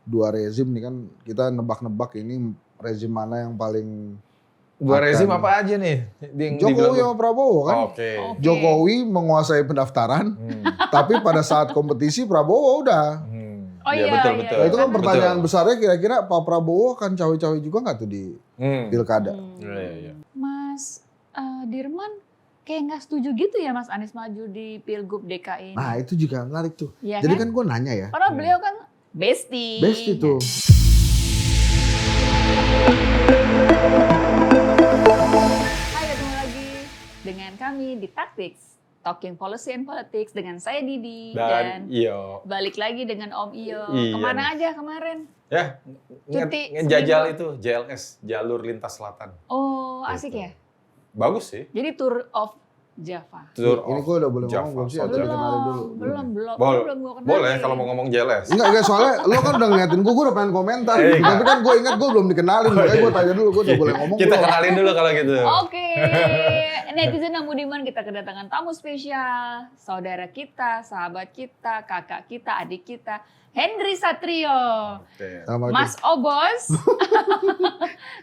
dua rezim nih kan kita nebak-nebak ini rezim mana yang paling Dua rezim apa aja nih? Jokowi sama Prabowo kan. Oke. Jokowi menguasai pendaftaran, tapi pada saat kompetisi Prabowo udah. Oh Ya, iya, betul, iya, betul. Nah, itu kan Betul. pertanyaan besarnya kira-kira Pak Prabowo akan cawe-cawe juga nggak tuh di pilkada? Iya. Mas Dirman kayak nggak setuju gitu ya Mas Anies maju di Pilgub DKI ini. Nah itu juga menarik tuh. Iya Jadi kan? kan gue nanya ya, Padahal beliau kan bestie. best itu. Hai, ketemu lagi dengan kami di Tactics, Talking Policy and Politics dengan saya Didi Dan Iyo. balik lagi dengan Om Iyo. Iya. Kemana aja kemarin? Ya, Cuti ngejajal seminggu. itu JLS, Jalur Lintas Selatan. Oh, asik Gitu. ya? Bagus sih. Jadi Tour of Java. Tour Ini of gue udah boleh Java, ngomong belum sih? Southern. Atau dikenalin dulu? Belum gua kenalin. Boleh kalau mau ngomong JLS. Enggak, soalnya lo kan udah ngeliatin gue udah pengen komentar. Eh, Tapi kan gue ingat gue belum dikenalin, makanya gue tanya dulu, gue udah boleh ngomong Kita belum? kenalin dulu kalau gitu. Oke, netizen yang budiman, kita kedatangan tamu spesial, saudara kita, sahabat kita, kakak kita, adik kita, Henry Satrio, Oke. Sama itu. Mas Obos,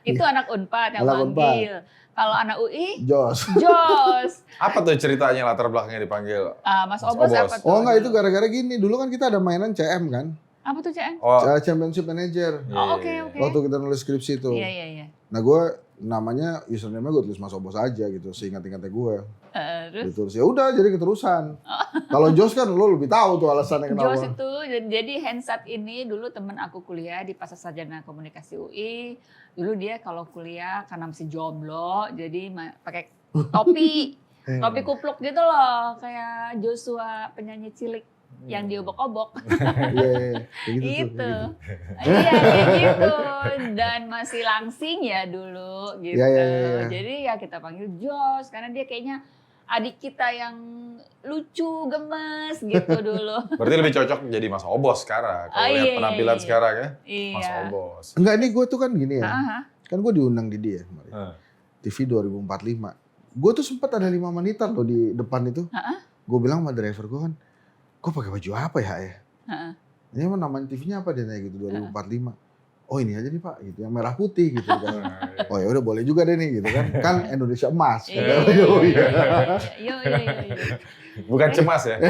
itu anak Unpad yang Anak panggil. Kalau anak UI, Jos. Jos. Apa tuh ceritanya latar belakangnya dipanggil? Mas Mas Obos Obos. apa tuh? Oh enggak, itu gara-gara gini. Dulu kan kita ada mainan CM kan? Apa tuh CN? Oh, Championship Manager. iya, Oh, iya, oke. iya. Waktu kita nulis skripsi itu. Iya, iya, iya. Nah gue namanya username-nya gue tulis Mas Obos aja gitu, seingat-ingatnya gue. Terus Ditulis ya udah jadi keterusan. Kalau Jos kan lo lebih tahu tuh alasannya Jos kenapa. itu, jadi Hensat ini dulu temen aku kuliah di Pasar Sarjana Komunikasi UI. Dulu dia kalau kuliah karena masih jomblo, jadi pakai topi, topi kupluk gitu loh, kayak Joshua penyanyi cilik yang diobok-obok. Iya, kayak gitu. Gitu. Iya kayak gitu. Dan masih langsing ya dulu gitu. Iya, iya, iya. Jadi ya kita panggil Jos karena dia kayaknya adik kita yang lucu, gemes gitu dulu. Berarti lebih cocok jadi Mas Obos sekarang. Kalau Ah, lihat iya, penampilan iya. sekarang ya, Iya. Mas Obos. Enggak, ini gue tuh kan gini ya. Aha. Kan gue diundang di dia kemarin. Heeh. TV 2045. Gue tuh sempat ada 5 menitan loh di depan itu. Gue bilang sama driver gue kan, gue pakai baju apa ya? Heeh. Ini emang namanya TV-nya apa dia nanya gitu 2045. Oh ini aja nih Pak, gitu yang merah putih gitu kan. Oh ya udah boleh juga deh nih gitu kan. Kan Indonesia emas. Iya, Kata iya, gue. iya, iya, iya. Bukan cemas ya,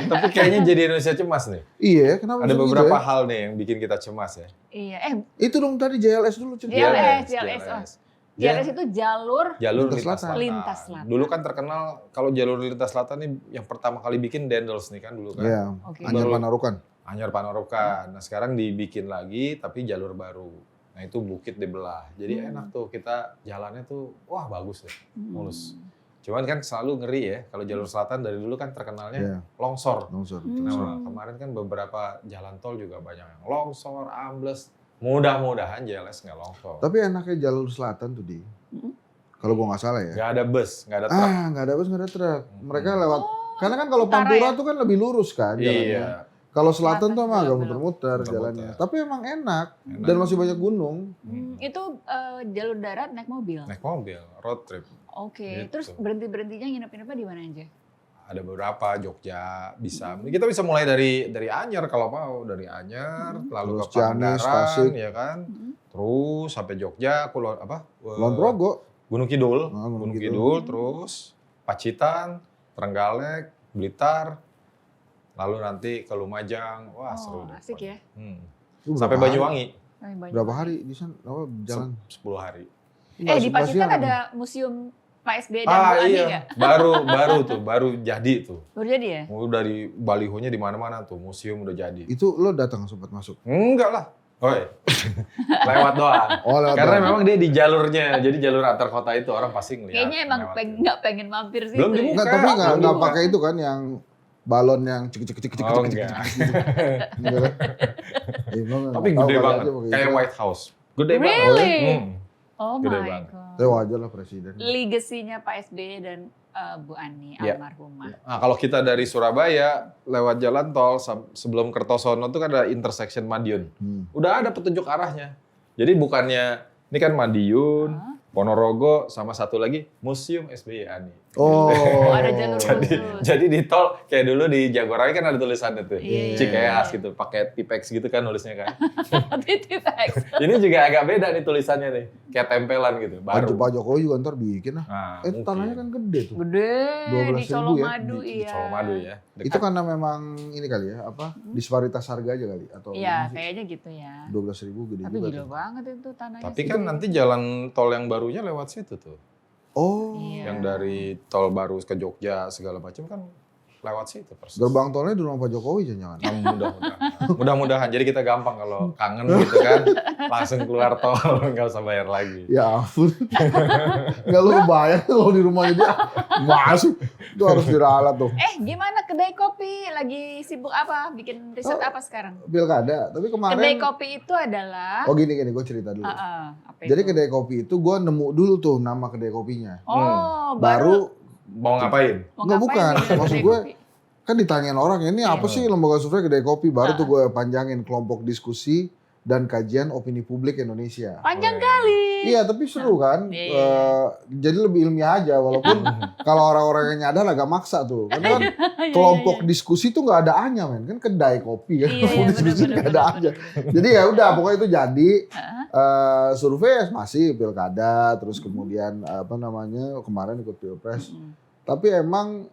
tapi kayaknya jadi Indonesia cemas nih. Iya, kenapa Ada bisa gitu beberapa ya? hal nih yang bikin kita cemas ya. Iya, Itu dong tadi JLS dulu cerita. JLS, oh. JLS itu jalur Jalur Lintas lintas Selatan. selatan. Lintas Selatan. Dulu kan terkenal kalau jalur lintas selatan nih yang pertama kali bikin Dendels nih kan dulu kan. Iya, Oke. Anyar Panarukan. Anyar Panarukan. Nah sekarang dibikin lagi tapi jalur baru. Nah itu bukit dibelah. Jadi enak tuh kita jalannya tuh wah bagus deh, mulus. Cuman kan selalu ngeri ya kalau jalur selatan dari dulu kan terkenalnya Iya. longsor. Longsor. Nah, kemarin kan beberapa jalan tol juga banyak yang longsor, ambles. Mudah-mudahan JLS nggak longsor. Tapi enaknya jalur selatan tuh di. Kalau gua nggak salah ya. Nggak ada bus, nggak ada truk. Nggak ada bus, nggak ada truk. Mereka lewat. Karena kan kalau utara Pantura ya? tuh kan lebih lurus kan jalannya. Iya. Kalau selatan Selatan tuh mah agak belok-belok. muter-muter Muter-muter. jalannya. Tapi emang enak. Enak. Dan masih banyak gunung. Itu jalur darat naik mobil. Naik mobil, road trip. Oke, Gitu. terus berhenti-berhentinya nginep-nginepnya di mana aja? Ada beberapa, Jogja bisa. Kita bisa mulai dari Anyar kalau mau, dari Anyar, lalu Terus ke Pangandaran, Ciamis, Tasik. ya kan. Terus sampai Jogja, Kulon apa? Kulon Progo. Gunung Kidul, Gunung Gunung Kidul. Kidul, terus Pacitan, Trenggalek, Blitar, lalu nanti ke Lumajang. Wah, seru deh. Asik ya. Lu Sampai berapa hari? Banyuwangi, Berapa hari di sana? Apa jalan? 10 hari. Nggak, Di sebelah Pacitan siang. ada museum Pak SBY dan Bu Ani iya, nggak? baru jadi tuh. Baru jadi ya? Udah di balihonya di mana-mana tuh, museum udah jadi. Itu lo datang sempat masuk? Enggak lah. Oi. Lewat doang. Oh, lewat Karena doang. memang dia di jalurnya, jadi jalur antar kota itu orang pasti ngeliat. Kayaknya emang ngelewatin. nggak pengen mampir sih. Belum itu ya. dibuka. Enggak, tapi Belum nggak dibuka. pakai itu kan yang balon yang cek cek cek cek Oh, cek cek enggak. cek gitu. Enggak kan? Ya, emang Tapi nggak tahu gede kali banget, aja pakai kayak gitu. White House. Gede Really? banget. Oh Gede my banget. god. Ya wajar lah presiden. Legasinya Pak SBY dan Bu Ani Iya. almarhumah. Nah, kalau kita dari Surabaya lewat jalan tol sebelum Kertosono tuh kan ada intersection Madiun. Udah ada petunjuk arahnya. Jadi bukannya ini kan Madiun, Ponorogo sama satu lagi Museum SBY Ani. Oh, ada jalur khusus. Jadi di tol kayak dulu di Jagorawi kan ada tulisannya tuh. Iya. Cikeas gitu, pakai Tipex gitu kan nulisnya kan. Tipex. Ini juga agak beda nih tulisannya nih. Kayak tempelan gitu, baru. Pak Jokowi juga ntar bikin lah. Nah, mungkin. Tanahnya kan gede tuh. Gede 12.000 di ya, Colomadu Di iya. Colomadu ya. Itu karena memang ini kali ya, apa disparitas harga aja kali atau Iya, kayaknya gitu ya. 12.000 gede Tapi juga gila tuh. banget itu tanahnya. Tapi kan nanti jalan tol yang barunya lewat situ tuh. Oh, Iya. Yang dari tol baru ke Jogja segala macam kan lewat situ persis. gerbang tolnya di rumah Pak Jokowi jangan. Nah, mudah-mudahan. Jadi kita gampang kalau kangen gitu kan, langsung keluar tol, nggak usah bayar lagi. Ya ampun. Nggak lu kebayang kalau di rumahnya dia masuk. Itu harus diralat tuh. Gimana kedai kopi? Lagi sibuk apa? Bikin riset apa sekarang? Pilkada. Tapi kemarin. Kedai kopi itu adalah Oh gini, gue cerita dulu. apa Jadi itu? kedai kopi itu gue nemu dulu tuh nama kedai kopinya. Oh, Baru Mau ngapain? mau Nggak, ngapain bukan. nih Maksud kedai gue, kopi? kan ditanyain orang, ini apa sih lembaga survei kedai kopi? Baru tuh gue panjangin kelompok diskusi dan kajian opini publik Indonesia. Panjang kali. Iya, tapi seru kan. Iya. Jadi lebih ilmiah aja, walaupun kalau orang-orang yang nyadar agak maksa tuh. Karena kan Iya, kelompok diskusi tuh nggak ada A-nya, men. Kan kedai kopi kan. Iya, Kelompok diskusi nggak ada A-nya. Jadi ya udah, pokoknya itu jadi. Survei masih pilkada, terus kemudian apa namanya kemarin ikut pilpres. Tapi emang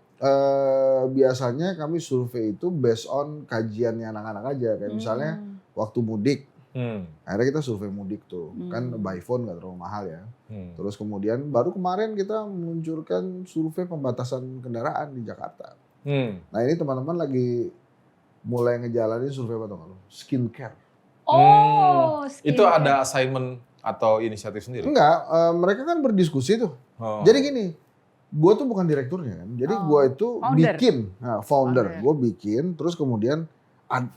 biasanya kami survei itu based on kajiannya anak-anak aja. Kayak misalnya waktu mudik. Akhirnya kita survei mudik tuh. Kan by phone nggak terlalu mahal ya. Terus kemudian baru kemarin kita meluncurkan survei pembatasan kendaraan di Jakarta. Nah ini teman-teman lagi mulai ngejalanin survei apa tau nggak lo? Skincare. Oh, Itu ada assignment atau inisiatif sendiri? Enggak, mereka kan berdiskusi tuh. Oh. Jadi gini, gue tuh bukan direkturnya kan. Jadi gue itu Founder. bikin, founder. Founder. Gue bikin, terus kemudian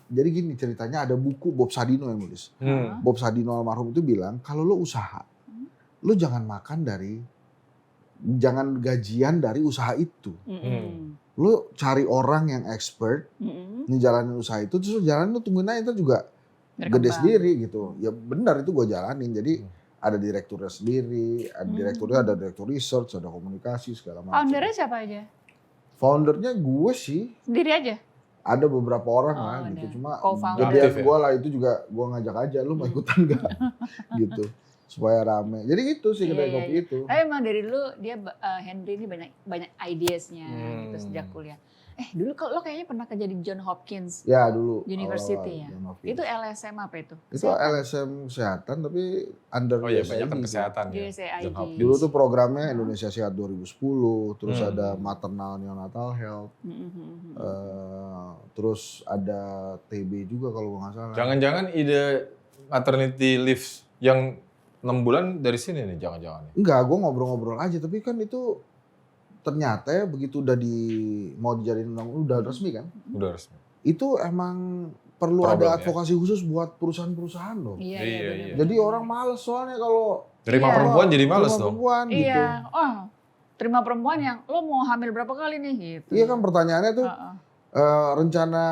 jadi gini ceritanya ada buku Bob Sadino yang nulis. Bob Sadino almarhum itu bilang kalau lo usaha, lo jangan gajian dari usaha itu. Lo cari orang yang expert, ngejalanin usaha itu, terus lo jalanin, lo tungguin aja, ntar juga gede sendiri gitu. Ya benar itu gue jalanin. Jadi ada direkturnya sendiri, ada direktur research, ada komunikasi segala macam. Foundernya siapa aja? Foundernya gue sih. Sendiri aja? Ada beberapa orang lah ada. gitu. Cuma Co-founder. gedean Aktif ya? gue lah itu juga gue ngajak aja, lu mau ikutan gak? Gitu. Supaya rame. Jadi itu sih kedai Iya, kopi iya. itu. Tapi emang dari dulu dia Henry ini banyak ideasnya gitu sejak kuliah. Dulu lo kayaknya pernah kerja di John Hopkins Ya dulu. University ya. John Hopkins. Itu LSM apa itu? Itu LSM kesehatan tapi under Oh iya, USAID. banyak kan kesehatan ya. USAID. John Hopkins. Dulu tuh programnya Indonesia Sehat 2010, terus ada maternal neonatal health, terus ada TB juga kalau nggak salah. Jangan-jangan ide maternity leave yang 6 bulan dari sini nih, jangan-jangan. Enggak, gue ngobrol-ngobrol aja, tapi kan itu ternyata ya begitu udah mau dijadiin udah resmi kan, Udah resmi. itu emang perlu Problem, ada advokasi khusus buat perusahaan-perusahaan loh. Iya, Iya, benar, iya. Jadi orang males soalnya kalau Terima Iya. perempuan jadi males terima dong. perempuan gitu. Iya. Oh, terima perempuan yang lo mau hamil berapa kali nih gitu. Iya kan pertanyaannya tuh rencana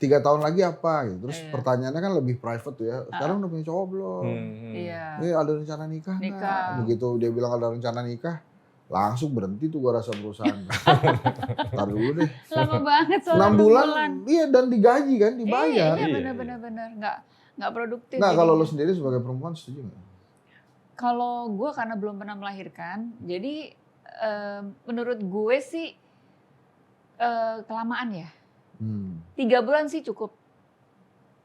3 tahun lagi apa gitu. Terus Iya. pertanyaannya kan lebih private tuh ya. Sekarang udah punya cowok belum? Iya. Ada rencana nikah nggak? Nikah. Begitu dia bilang ada rencana nikah, langsung berhenti tuh gua rasa perusahaan. Ntar dulu deh. Lama banget soalnya 6 bulan, iya dan digaji kan, dibayar. Iya, Iya, benar. Nggak produktif. Nah kalau jadinya. lo sendiri sebagai perempuan setuju nggak? Kalau gue karena belum pernah melahirkan, jadi menurut gue sih kelamaan ya. 3 bulan sih cukup.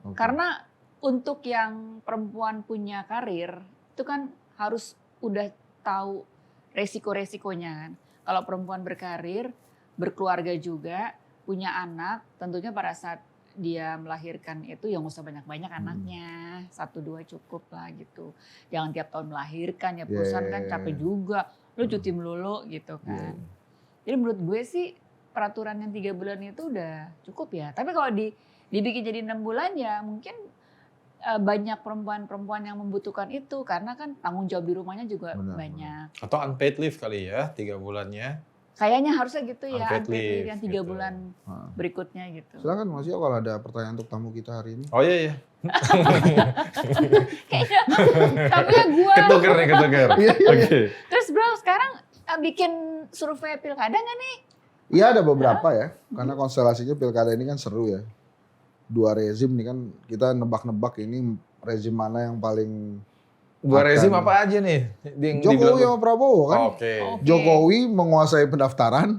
Oke. Karena untuk yang perempuan punya karir, itu kan harus udah tahu resiko-resikonya kan. Kalau perempuan berkarir, berkeluarga juga, punya anak, tentunya pada saat dia melahirkan itu ya nggak usah banyak-banyak anaknya. 1-2 cukup lah gitu. Jangan tiap tahun melahirkan ya perusahaan kan capek juga. Lu cuti melulu gitu kan. Jadi menurut gue sih peraturan yang 3 bulan itu udah cukup ya. Tapi kalau dibikin jadi 6 bulan ya mungkin banyak perempuan-perempuan yang membutuhkan itu. Karena kan tanggung jawab di rumahnya juga Benar, banyak. Atau unpaid leave kali ya, 3 bulannya. Kayaknya harusnya gitu ya, Unpaid unpaid leave, leave yang 3 gitu. bulan berikutnya gitu. Silakan Mas Yo kalau ada pertanyaan untuk tamu kita hari ini. Oh iya. Kayaknya tamunya gua. Ketuker nih, ketuker. Oke. Terus bro, sekarang bikin survei pilkada nggak nih? Iya ada beberapa ya, karena konstelasinya pilkada ini kan seru ya. Dua rezim nih kan, kita nebak-nebak ini rezim mana yang paling... Dua rezim apa aja nih? Jokowi sama Prabowo kan. Oke. Jokowi menguasai pendaftaran,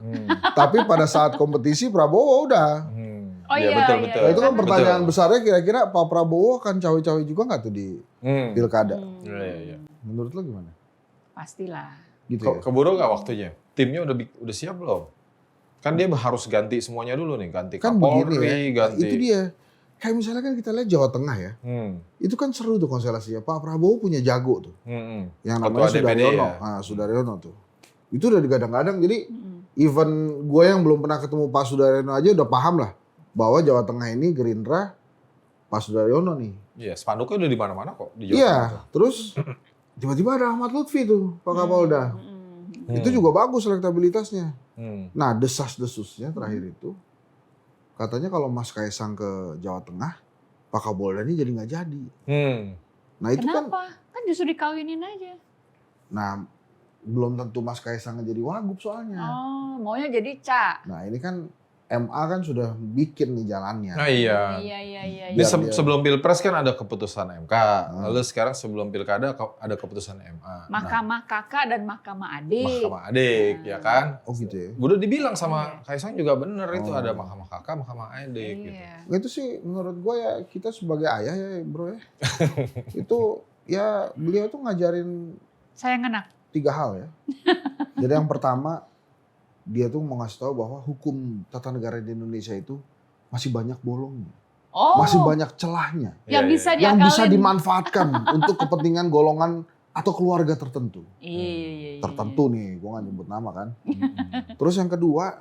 tapi pada saat kompetisi Prabowo udah. Oh iya, betul, iya, betul. Nah, itu kan Betul. pertanyaan besarnya kira-kira Pak Prabowo akan cawe-cawe juga nggak tuh di pilkada? Iya. Menurut lo gimana? Pastilah. Gitu ya? Keburu nggak waktunya? Timnya udah siap belum? Kan dia harus ganti semuanya dulu nih, ganti Kan Kapolri, begini ya, ganti. itu dia. Kayak misalnya kan kita lihat Jawa Tengah ya, itu kan seru tuh konstelasinya. Pak Prabowo punya jago tuh, yang namanya Ketua DPD Sudaryono. ya? Nah, Sudaryono tuh. Itu udah digadang-gadang, jadi even gue yang belum pernah ketemu Pak Sudaryono aja udah paham lah bahwa Jawa Tengah ini Gerindra Pak Sudaryono nih. Iya, spanduknya udah di mana-mana kok di Jawa Iya, Tengah tuh. terus tiba-tiba ada Ahmad Lutfi tuh, Pak Kapolda. Itu juga bagus elektabilitasnya. Nah, desas-desusnya terakhir itu, katanya kalau Mas Kaisang ke Jawa Tengah, Pak Kapolda ini jadi nggak jadi. Nah itu kan, Kenapa? Kan justru dikawinin aja. nah belum tentu Mas Kaisang jadi wagub soalnya. Oh, maunya jadi Ca. Nah ini kan MA kan sudah bikin nih jalannya. Nah iya. Iya. Ini Biar dia- sebelum Pilpres kan ada keputusan MK, lalu sekarang sebelum Pilkada ada keputusan MA. Mahkamah kakak dan mahkamah adik. Mahkamah adik, ya kan? Oh gitu ya. Udah dibilang sama Iya. Kaisang juga bener itu Oh. ada mahkamah kakak, mahkamah adik gitu. Iya. Itu sih menurut gue ya kita sebagai ayah ya bro ya. Itu ya beliau tuh ngajarin Sayang anak. 3 hal ya. Jadi yang pertama dia tuh mau ngasih tahu bahwa hukum tata negara di Indonesia itu masih banyak bolongnya, Oh, masih banyak celahnya, yang Iya, bisa yang bisa diakalin. dimanfaatkan untuk kepentingan golongan atau keluarga tertentu. Iya. Tertentu nih, gue nggak nyebut nama kan. Terus yang kedua,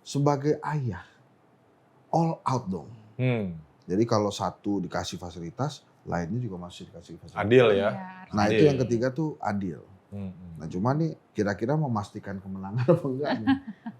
sebagai ayah, all out dong. Jadi kalau satu dikasih fasilitas, lainnya juga masih dikasih fasilitas. Adil ya. Nah Adil. itu yang ketiga tuh adil. Nah cuma nih kira-kira memastikan kemenangan apa enggak nih.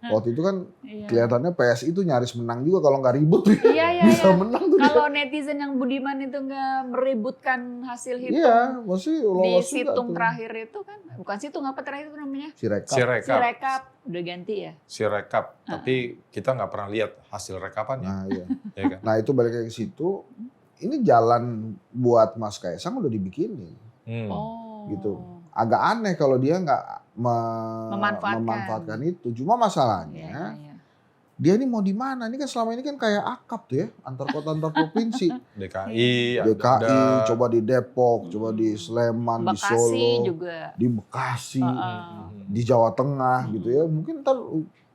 Waktu itu kan Iya. kelihatannya PSI itu nyaris menang juga kalau nggak ribut Iya. bisa menang tuh dia. Kalau netizen yang budiman itu nggak meributkan hasil hitung Iya, masih di lolos juga situng tuh. terakhir itu kan, bukan situng apa terakhir itu namanya? Sirekap. Sirekap udah ganti ya. Sirekap, tapi kita nggak pernah lihat hasil rekapannya, Nah, iya. ya kan? Nah itu balik lagi ke situ. Ini jalan buat Mas Kaisang udah dibikinin. Oh. Gitu. Agak aneh kalau dia nggak Memanfaatkan. itu. Cuma masalahnya Iya. dia ini mau di mana? Ini kan selama ini kan kayak akap tuh ya, antar kota antar provinsi. DKI, DKI, coba di Depok, coba di Sleman, di Bekasi Solo, juga. di Bekasi, Heeh. di Jawa Tengah gitu ya. Mungkin ntar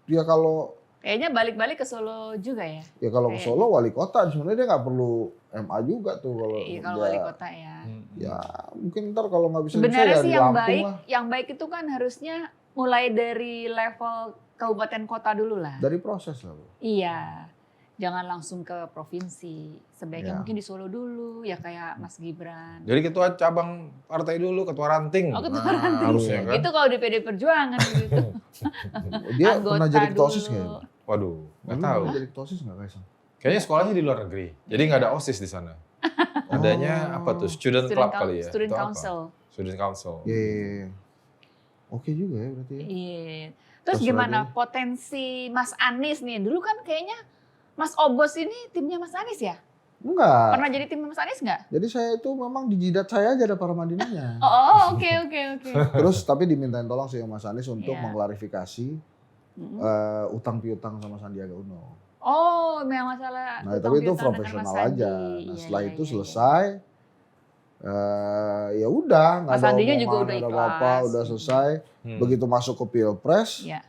ya kalau Kayaknya balik-balik ke Solo juga ya. ke Kayaknya. Solo wali kota sebenarnya dia nggak perlu MA juga tuh kalau Iya, kalau dia- wali kota ya. Ya mungkin ntar kalau nggak bisa Sebenarnya ya sih di yang Lampung baik, lah. yang baik itu kan harusnya mulai dari level kabupaten kota dulu lah. Dari proses lah. Bro. Iya. Jangan langsung ke provinsi. Sebaiknya Ya. mungkin di Solo dulu ya kayak Mas Gibran. Jadi ketua cabang partai dulu, ketua ranting. Oh, ketua Nah, ranting. harusnya kan. Itu kalau di PD Perjuangan gitu. Dia Anggota pernah jadi ketua dulu. OSIS kayaknya. Waduh, nggak Lu tahu. pernah jadi ketua OSIS nggak Kaisang? Kayaknya sekolahnya di luar negeri, jadi nggak ada OSIS di sana. Adanya apa tuh? Student club kali ya? Student Atau apa? Council. Student council. Iya. Oke juga ya berarti. ya. Iya. Terus Terserah gimana dia. potensi Mas Anies nih? Dulu kan kayaknya Mas Obos ini timnya Mas Anies ya? Enggak. Pernah jadi tim Mas Anies nggak? Jadi saya itu memang di jidat saya aja ada para madinahnya. Oh, oke. Terus tapi dimintain tolong sih sama Mas Anies untuk Iya. mengklarifikasi Mm. utang piutang sama Sandiaga Uno. Oh, memang masalah. Nah utang tapi itu piutang dengan profesional Mas Sandi. aja. Nah Iya, setelah iya, itu iya, selesai, ya udah nggak Mas ada Sandinya juga omongan, udah nggak ada ikhlas. apa-apa, udah selesai. Begitu masuk ke pilpres, Iya.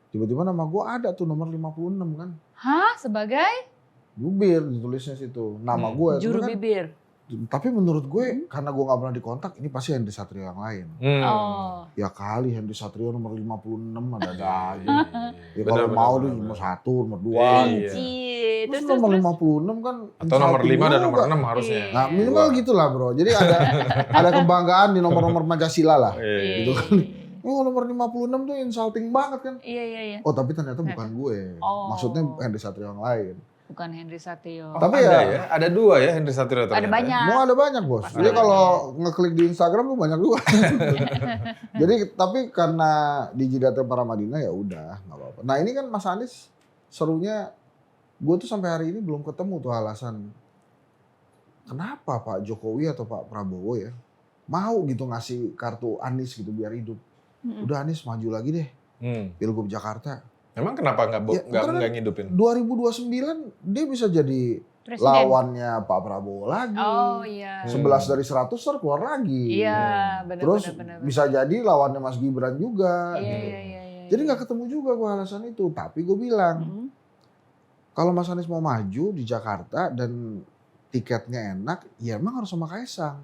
tiba-tiba nama gue ada tuh nomor 56 kan. Hah? Sebagai Jubir ditulisnya situ, nama gue. juru Kan, bibir? tapi menurut gue karena gue nggak pernah dikontak, ini pasti Henry Satrio yang lain. Oh. Ya kali Henry Satrio nomor 56 ada aja. Ya Benar, kalau benar, mau benar, tuh benar. nomor 1, nomor 2 Iya. gitu. Cie. Terus Terus nomor 56 kan Atau nomor 5 dan nomor juga. 6 harusnya. Iya. Nah minimal gitulah bro. Jadi ada kebanggaan di nomor-nomor Pancasila lah. Iya. Gitu kan. Oh nomor 56 tuh insulting banget kan. Iya. Oh tapi ternyata bukan gue. Oh. Maksudnya Henry Satrio yang lain. Bukan Henry Satrio. Oh, Tapi ada ya, ada 2 ya Henry Satrio ternyata. Ada banyak. mau ada banyak bos. Pasti Jadi ada kalau ngeklik di Instagram tuh banyak juga. Jadi tapi karena di Jidatnya Paramadina ya udah nggak apa-apa. Nah ini kan Mas Anies serunya, gue tuh sampai hari ini belum ketemu tuh alasan kenapa Pak Jokowi atau Pak Prabowo ya mau gitu ngasih kartu Anies gitu biar hidup. Udah Anies maju lagi deh Pilgub Jakarta. Emang kenapa Ya, karena nggak ngidupin? 2029 dia bisa jadi Presiden. lawannya Pak Prabowo lagi. Oh iya. 11 dari 100 keluar lagi. Iya, benar. Terus bisa jadi lawannya Mas Gibran juga. Iya. Jadi nggak ketemu juga gue alasan itu. Tapi gue bilang kalau Mas Anies mau maju di Jakarta dan tiketnya enak, ya emang harus sama Kaisang.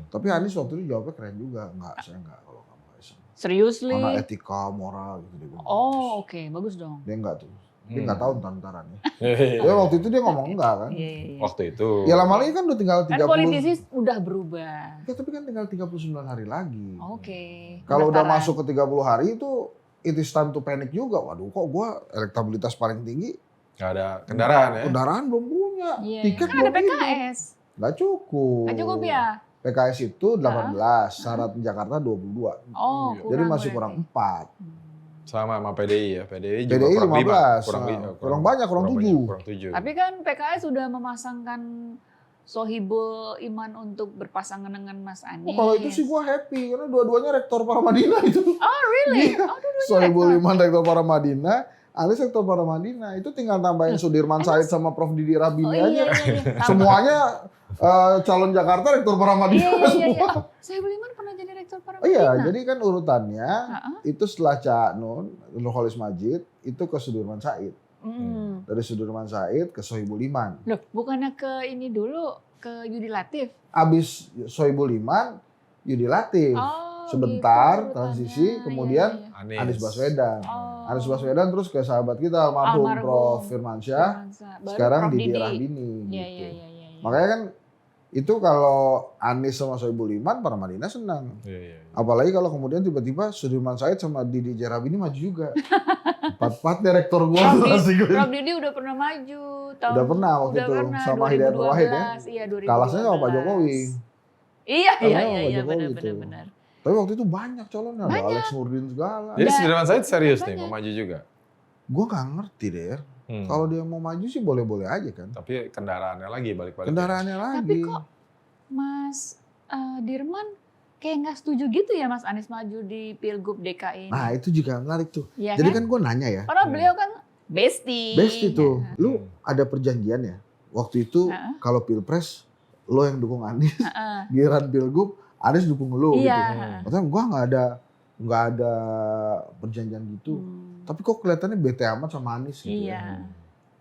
Tapi Anies waktu itu jawabnya keren juga. Saya enggak kalau sama Kaisang. Seriously? Karena etika, moral gitu. Dia bilang, Oh oke, bagus dong. dia enggak tuh. Dia nggak tahu ntaran-ntarannya. Ya waktu itu dia ngomong enggak kan. Iya. Waktu itu. Ya lama lagi kan udah tinggal 30. Kan politisi udah berubah. Ya tapi kan tinggal 39 hari lagi. Oke. Kalau udah Pendaftaran. masuk ke 30 hari itu it is time to panic juga. Waduh kok gue elektabilitas paling tinggi. Nggak ada kendaraan ya? Kendaraan belum punya. Iya. Tiket Kan ada belum hidup. PKS. Nggak cukup. Nggak cukup ya? PKS itu 18, syarat Jakarta 22. Oh, Iya. Jadi masih berarti. kurang 4. Sama PDI ya. PDI juga PDI kurang 15. 5. Kurang banyak, kurang 7. Kurang 7. Tapi kan PKS sudah memasangkan Sohibul Iman untuk berpasangan dengan Mas Anies. Oh, kalau itu sih gue happy karena dua-duanya rektor Paramadina itu. Oh really? Iya. Oh dua-duanya Sohibul rektor. Iman rektor Paramadina, Anies rektor Paramadina. Itu tinggal tambahin Sudirman Said sama Prof Didi Rabini Oh iya. aja. Semuanya calon Jakarta rektor Paramadina semua. Sohibul Iman pernah jadi rektor Oh Paramadina. iya, jadi kan urutannya itu setelah Cak Nun, Nurholis Majid, itu ke Sudirman Said. Dari Sudirman Said ke Sohibul Iman. Loh, bukannya ke ini dulu ke Yudi Latif? Abis Sohibul Iman, Yudi Latif. Oh, Sebentar, gitu transisi, urutannya. kemudian Iya. Anies Baswedan. Oh. Anies Baswedan terus ke sahabat kita almarhum Prof. Firmansyah. Baru Sekarang Prof. Didi Didi. Rahbini. Iya, Gitu. iya. Makanya kan itu kalau Anies sama Sohibul Iman, Paramadina senang. Iya. Apalagi kalau kemudian tiba-tiba Sudirman Said sama Didi Jerabini maju juga. Empat-empat direktor gue. Prof. Didi udah pernah maju. Udah pernah waktu udah itu pernah, sama Hidayat Nur Wahid ya. Iya, 2012. Kalahnya sama Pak Jokowi. Iya, Kalahnya sama Pak Jokowi benar. Tapi waktu itu banyak calonnya, ada Banyak. Alex Nurdin segala. Jadi Ada- Sudirman Said serius nih banyak. mau maju juga. Gue gak ngerti deh. Kalau dia mau maju sih boleh-boleh aja kan. Tapi kendaraannya lagi balik-balik. Kendaraannya lagi. Tapi kok Mas Dirman kayak nggak setuju gitu ya Mas Anies maju di Pilgub DKI ini? Nah itu juga menarik tuh. Iya Jadi kan? kan gue nanya ya. Karena beliau kan bestie. Bestie tuh, lu ada perjanjian ya? Waktu itu Heeh. kalau Pilpres, lo yang dukung Anies. Heeh. Giliran Pilgub, Anies dukung lo Iya. gitu. Maksudnya gue nggak ada perjanjian gitu. Tapi kok kelihatannya bete amat sama Anies gitu. Iya.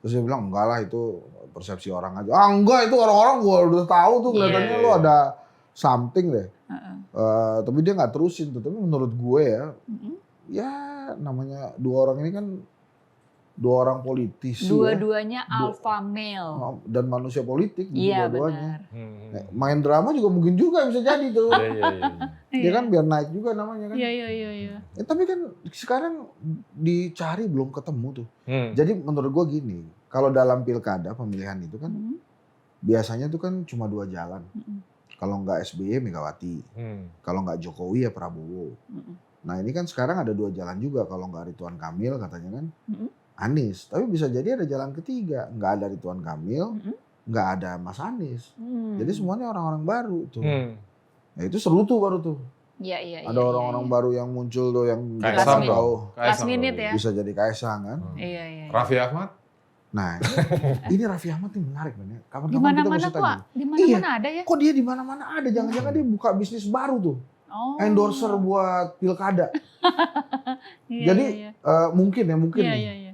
Terus dia bilang enggak lah itu persepsi orang aja. Ah enggak itu orang-orang gue udah tahu tuh kelihatannya Iya. lo ada something deh. Heeh. Tapi dia nggak terusin tuh. Tapi menurut gue ya, Mm-mm. ya namanya dua orang ini kan dua orang politisi ya. Dua-duanya alpha male. Dan manusia politik gitu Iya dua-duanya. benar. Nah, main drama juga mungkin juga bisa jadi tuh. Iya. Ya kan biar naik juga namanya kan. Iya. Ya, tapi kan sekarang dicari belum ketemu tuh. Hmm. Jadi menurut gua gini, kalau dalam pilkada pemilihan itu kan biasanya tuh kan cuma dua jalan. Kalau nggak SBY Megawati, kalau nggak Jokowi ya Prabowo. Nah ini kan sekarang ada dua jalan juga. Kalau nggak Ridwan Kamil katanya kan Anies. Tapi bisa jadi ada jalan ketiga. Nggak ada Ridwan Kamil, nggak ada Mas Anies. Jadi semuanya orang-orang baru tuh. Nah itu seru tuh baru tuh. Iya. Ada orang-orang baru yang muncul tuh yang Kaisang kita tahu. Last minute ya. Bisa jadi Kaisang kan. Iya. Raffi Ahmad? Nah ini Raffi Ahmad nih menarik nih. Di Kapan-kapan kita mana-mana mesti kok, tanya. di mana-mana ada ya. Kok dia di mana-mana ada? Jangan-jangan dia buka bisnis baru tuh. Oh. Endorser buat pilkada. Iya, Jadi iya. mungkin nih. Iya.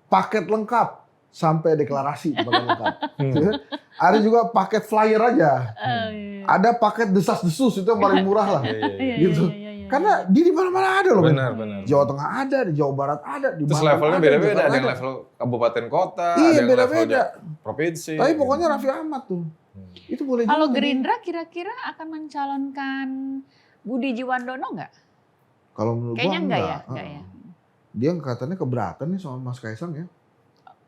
Paket lengkap sampai deklarasi paket lengkap. Ada juga paket flyer aja. Iya. Ada paket desas-desus itu yang paling murah lah. Gitu. Iya. Karena dia di mana-mana ada loh. Benar. Jawa Tengah ada, di Jawa Barat ada, di Terus Banten levelnya ada, beda-beda, di ada Jakarta yang level kabupaten kota, Iya, ada yang beda-beda. level provinsi. Tapi pokoknya Raffi Ahmad tuh. Itu boleh Kalau juga. Gerindra kira-kira akan mencalonkan Budi Jiwandono nggak? Kalau menurut gua Kayaknya enggak ya? enggak. Enggak ya? Dia katanya keberatan nih sama Mas Kaisang ya.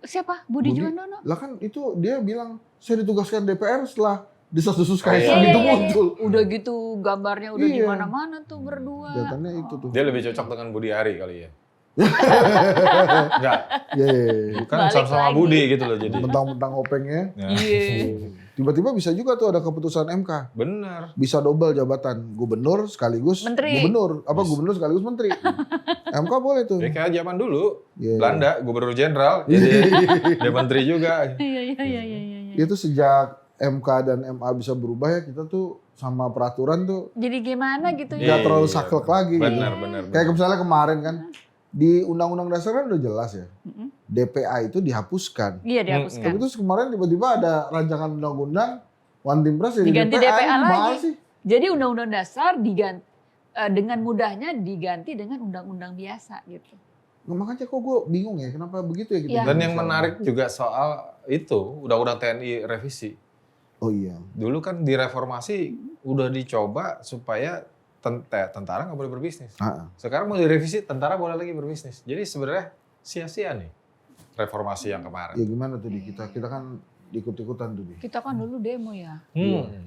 Siapa? Budi Budi. Juwandono? Lah kan itu dia bilang saya ditugaskan DPR setelah desas-desus Oh, iya. Kaisang Iya, itu iya, iya. muncul. Udah gitu gambarnya udah di Iya. mana-mana tuh berdua. Kelihatannya itu tuh. Dia lebih cocok dengan Budi Ari kali ya. Enggak, Iya, iya, iya. bukan Balik sama-sama lagi. Budi gitu loh jadi. Mentang-mentang opengnya. Ya. Iya. Tiba-tiba bisa juga tuh ada keputusan MK. Benar. Bisa double jabatan. Gubernur sekaligus Menteri. gubernur. Apa Bisa. gubernur sekaligus menteri. MK boleh tuh. Ya kayak zaman dulu Iya. Belanda gubernur jenderal jadi dia menteri juga. Iya, iya, iya, iya, iya. Itu sejak MK dan MA bisa berubah ya kita tuh sama peraturan tuh Jadi gimana gitu nggak ya? terlalu saklek lagi. gitu. Benar, benar. Kayak misalnya kemarin kan di Undang-Undang Dasar kan udah jelas ya. Mm-mm. DPA itu dihapuskan. Iya dihapuskan. Tapi terus kemarin tiba-tiba ada rancangan undang-undang One Team Press jadi Diganti DPA. DPA Ini gimana lagi. sih? Jadi undang-undang dasar diganti dengan mudahnya diganti dengan undang-undang biasa gitu. Nah, makanya kok gue bingung ya kenapa begitu ya gitu. Iya. Dan yang menarik juga soal itu Undang-Undang TNI revisi. Oh iya. Dulu kan direformasi udah dicoba supaya tentara nggak boleh berbisnis. Ah, Sekarang mau direvisi tentara boleh lagi berbisnis. Jadi sebenarnya sia-sia nih reformasi yang kemarin. ya gimana tuh di kita? Kita kan ikut-ikutan tuh di. Kita kan dulu demo ya,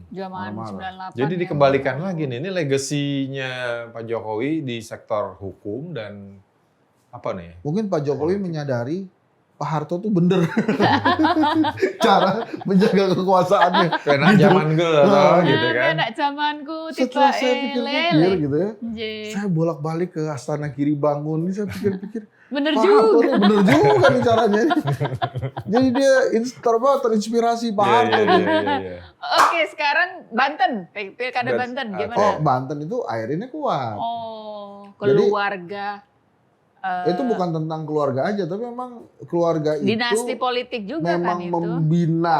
zaman Marah-marah. 98. Jadi ya. dikembalikan lagi nih, ini legasinya Pak Jokowi di sektor hukum dan apa nih? Mungkin Pak Jokowi menyadari Pak Harto tuh bener cara menjaga kekuasaannya. Kena zaman gue atau gitu kan? Anak zamanku tipe Setelah saya pikir-pikir lele. gitu ya, J. saya bolak-balik ke Astana Kiri Bangun, ini saya pikir-pikir Bener Pak Harto juga. nih bener juga nih caranya. Jadi dia terinspirasi Pak Iya, Harto iya, tuh. iya, iya. Oke, sekarang Banten, pilkada Banten gimana? Oh Banten itu airnya kuat. Oh, Jadi- keluarga. Itu bukan tentang keluarga aja, tapi memang keluarga Dinasti itu politik juga memang kan itu. membina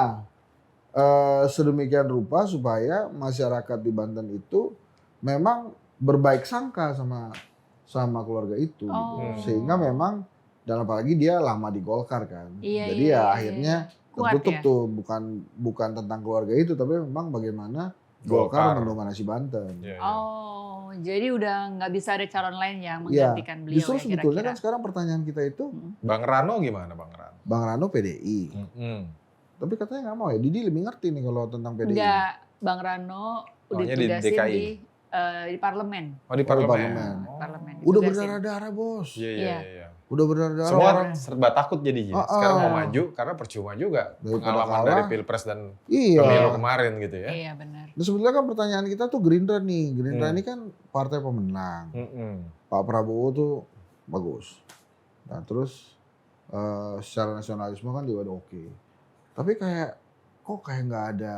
sedemikian rupa supaya masyarakat di Banten itu memang berbaik sangka sama keluarga itu, gitu. Oh. Sehingga memang dan apalagi dia lama di Golkar kan, Iya, jadi iya, ya iya, akhirnya Kuat tertutup ya? tuh bukan tentang keluarga itu, tapi memang bagaimana Golkar mendominasi Banten. Iya, iya. Oh, jadi udah nggak bisa ada calon lain yang Iya, menggantikan beliau justru ya sebetulnya kira-kira. kan sekarang pertanyaan kita itu, Bang Rano gimana Bang Rano? Bang Rano PDI, tapi katanya nggak mau ya. Didi lebih ngerti nih kalau tentang PDI. Enggak, Bang Rano udah Maunya di ditugasin DKI. di parlemen. Oh di Oh, di parlemen. parlemen. Oh. Parlemen. Udah Ditugasin. berdarah-darah bos. Iya, iya, Iya. iya. Udah berdarah-darah. Semua orang. serba takut jadinya. Sekarang mau maju karena percuma juga Daripada pengalaman kalah. dari Pilpres dan Iya. pemilu kemarin gitu ya. Iya benar. Nah, sebetulnya kan pertanyaan kita tuh Gerindra nih. Gerindra Hmm. ini kan partai pemenang. Mm-mm. Pak Prabowo tuh bagus. Nah terus secara nasionalisme kan juga udah oke. Tapi kok kayak nggak ada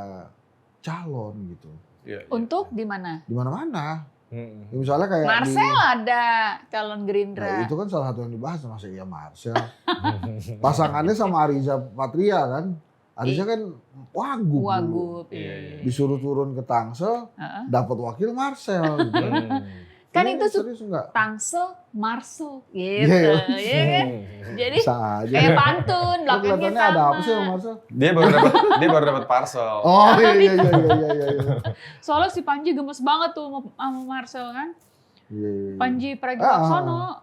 calon gitu. Iya, iya. Untuk di mana? Di mana-mana. Mm-mm. Ya, misalnya kayak Marcel ada calon Nah, Gerindra. itu kan salah satu yang dibahas masa iya Marcel. Pasangannya sama Ariza Patria kan. Ariza kan wagub. dulu. Wagub. Iya, Iya. iya. Disuruh turun ke Tangsel, Heeh. dapat wakil Marcel gitu. Kan Ini itu serius enggak? Tangsel, Marcel gitu. Iya. Iya kan? Jadi Bisa aja. kayak pantun, Lu belakangnya kelihatannya sama. ada apa sih sama Marcel? Dia baru dapat parcel. Oh iya. Soalnya si Panji gemes banget tuh sama Marcel kan. Iya. Panji Pragiwaksono.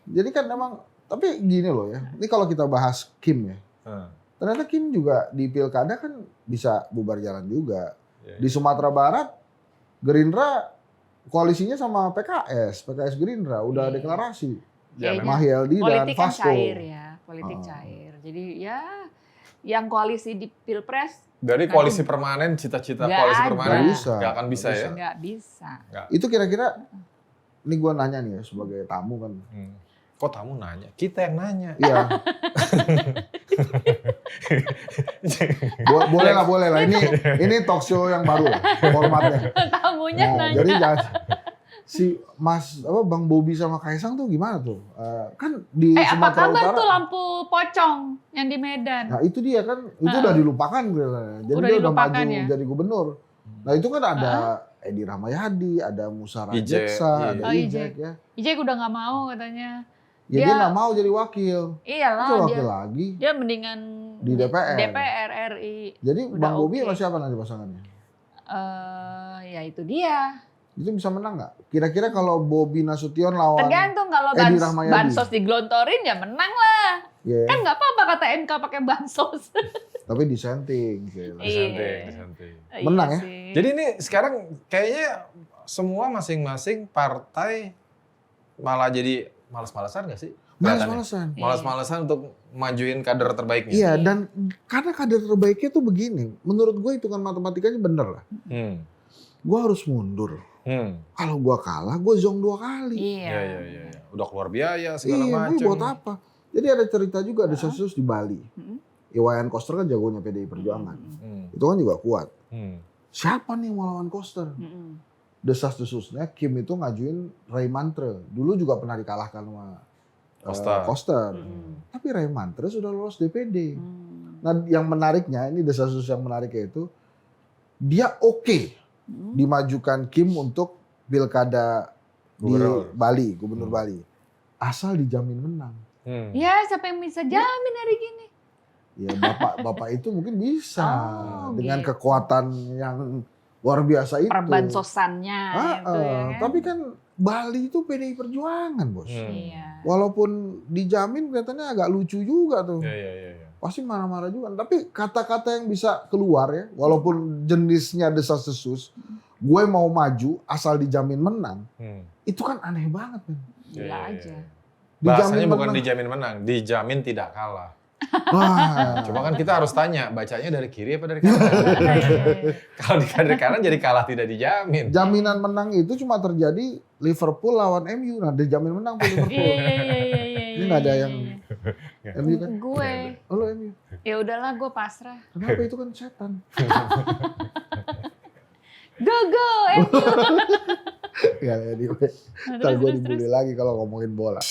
Jadi kan memang, tapi gini loh ya. Ini kalau kita bahas Kim ya. Hmm. Ternyata Kim juga di pilkada kan bisa bubar jalan juga. Iya, Di Sumatera Barat, Gerindra koalisinya sama PKS Gerindra udah Iya. deklarasi. Kayaknya Mahyaldi dan politik kan Vasco. cair ya, politik Oh. cair. Jadi ya yang koalisi di Pilpres Dari koalisi permanen, cita-cita Nggak koalisi ada. permanen Nggak bisa. nggak akan bisa Nggak ya. nggak bisa. Itu kira-kira, ini gue nanya nih ya sebagai tamu kan. Kok tamu nanya? Kita yang nanya. Iya. Boleh lah. Ini talk show yang baru lah, formatnya. Tamunya Nah, nanya. jadi si Bang Bobi sama Kaisang tuh gimana tuh? Kan di Apa Sumatera kabar Utara. tuh lampu pocong yang di Medan? Nah itu dia kan, itu udah dilupakan kelihatannya. Jadi Udah dia udah dilupakan maju ya? jadi gubernur. Nah itu kan ada Edi Rahmayadi, ada Musara Ijek, Jeksa, iya. ada Oh, Ijek ya. Ijek udah nggak mau katanya. Ya dia nggak mau jadi wakil. Iyalah Masa dia. wakil lagi. Dia mendingan Di DPR. DPR RI. Jadi Udah Bang Bobi oke. sama siapa nanti pasangannya? Ya itu dia. itu bisa menang nggak? Kira-kira kalau Bobi Nasution lawan Tergantung kalau Edi Rahmayadi. bansos digelontorin ya menang lah. ya, Kan nggak apa-apa kata MK pakai bansos. tapi dissenting. Gitu. Disenting. Menang Iya ya? sih. Jadi ini sekarang kayaknya semua masing-masing partai malah jadi malas-malasan nggak sih? Kelihatannya. Males-malesan. Malas-malasan untuk majuin kader terbaiknya. Iya, dan karena kader terbaiknya tuh begini, menurut gue hitungan matematikanya bener lah. Gue harus mundur. Kalau gue kalah, gue zong 2 kali. Iya. Iya. Udah keluar biaya segala Iya, macam. ini buat apa? Jadi ada cerita juga, ada kasus di Bali. Iwayan Koster kan jagonya PDI Perjuangan. Itu kan juga kuat. Siapa nih yang mau lawan Koster? Desas-desusnya Kim itu ngajuin Ray Mantre. Dulu juga pernah dikalahkan sama Koster. Tapi Ray Mantre sudah lolos DPD. Nah, yang menariknya, ini desas-desus yang menariknya itu, dia oke dimajukan Kim untuk pilkada Gubernur. di Bali, Gubernur Bali. Asal dijamin menang. Ya, siapa yang bisa jamin hari gini? Ya bapak itu mungkin bisa dengan gitu. kekuatan yang luar biasa itu. Perbansosannya itu ya kan. Tapi kan Bali itu PDI Perjuangan, Bos. Iya. Walaupun dijamin kelihatannya agak lucu juga tuh. Iya. Pasti marah-marah juga. Tapi kata-kata yang bisa keluar ya, walaupun jenisnya desas-desus, gue mau maju asal dijamin menang, itu kan aneh banget, men. Gila aja. Bahasanya bukan menang. dijamin menang, dijamin tidak kalah. Wah. Cuma kan kita harus tanya, bacanya dari kiri apa dari kanan? Kalau dari kanan jadi kalah tidak dijamin. Jaminan menang itu cuma terjadi Liverpool lawan MU. Nah, dijamin menang tuh Liverpool. Iya. Ini nggak ada yang MU kan? Gue. Oh, lo MU. Ya udahlah, gue pasrah. Kenapa itu kan setan? Go, MU. Ya, anyway. Ntar gue dibully lagi kalau ngomongin bola.